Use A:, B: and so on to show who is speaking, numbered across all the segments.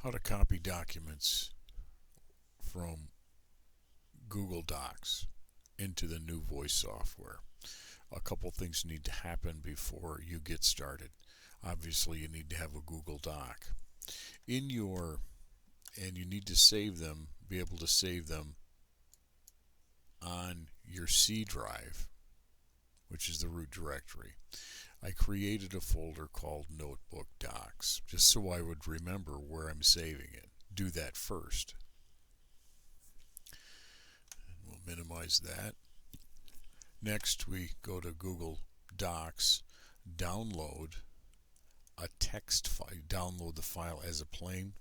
A: How to copy documents from Google Docs into the NuVoice software. A couple things need to happen before you get started. Obviously, you need to have a Google Doc. And you need to save them, be able to save them on your C drive, which is the root directory. I created a folder called Notebook Docs, just so I would remember where I'm saving it. Do that first. And we'll minimize that. Next, we go to Google Docs, download a text file. Download the file as a plain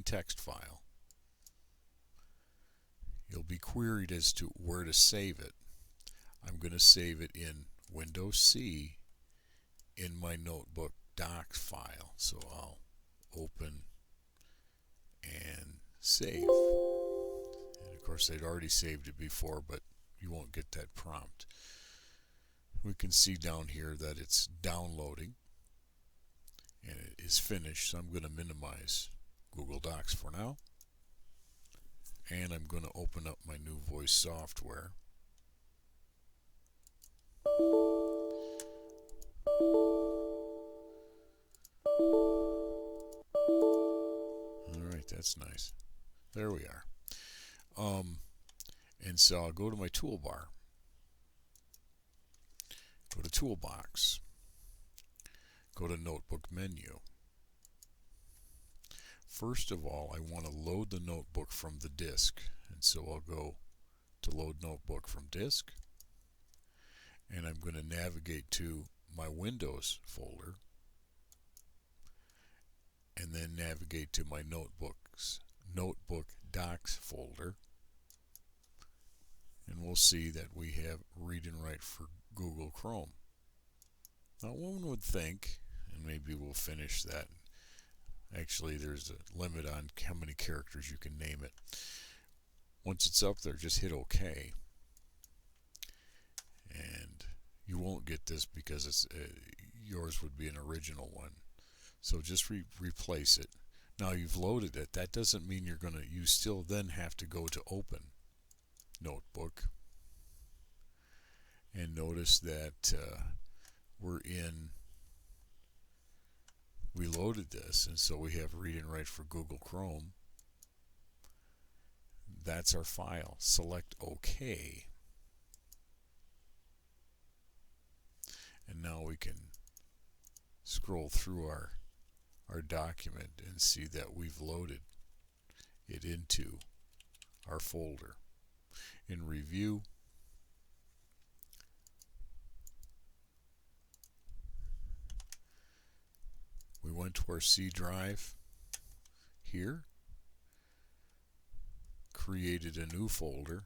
A: text file. You'll be queried as to where to save it. I'm going to save it in Windows C in my Notebook Docs file. So I'll open and save. And of course, they'd already saved it before, but you won't get that prompt. We can see down here that it's downloading and it is finished. So I'm going to minimize Google Docs for now. And I'm going to open up my NuVoice software. Alright, that's nice. There we are. And so I'll go to my toolbar. Go to Toolbox. Go to Notebook menu. First of all, I want to load the notebook from the disk. And so I'll go to Load Notebook from Disk. And I'm going to navigate to my Windows folder. And then navigate to my Notebook Docs folder. And we'll see that we have Read and Write for Google Chrome. Now one would think, and maybe we'll finish that. Actually, there's a limit on how many characters you can name it. Once it's up there, just hit OK. And you won't get this because it's yours would be an original one. So just replace it. Now you've loaded it. That doesn't mean you still then have to go to Open Notebook. And notice that we loaded this, and so we have Read and Write for Google Chrome. That's our file. Select OK. And now we can scroll through our document and see that we've loaded it into our folder. In review, we went to our C drive here, created a new folder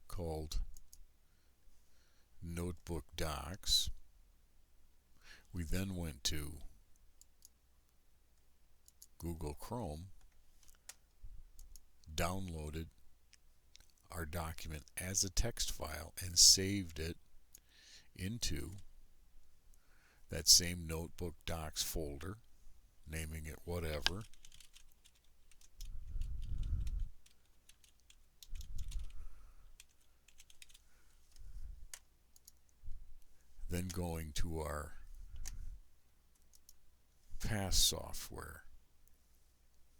A: called Notebook Docs. We then went to Google Chrome, downloaded our document as a text file and saved it into that same Notebook Docs folder, naming it whatever. Then going to our past software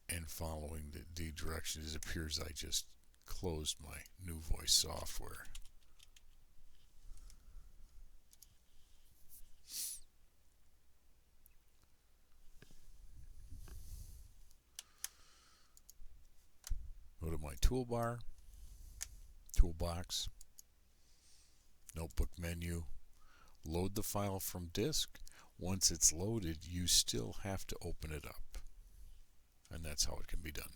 A: and following the directions. It appears I just closed my NuVoice software. Go to my toolbar, Toolbox, Notebook menu, load the file from disk. Once it's loaded, you still have to open it up. And that's how it can be done.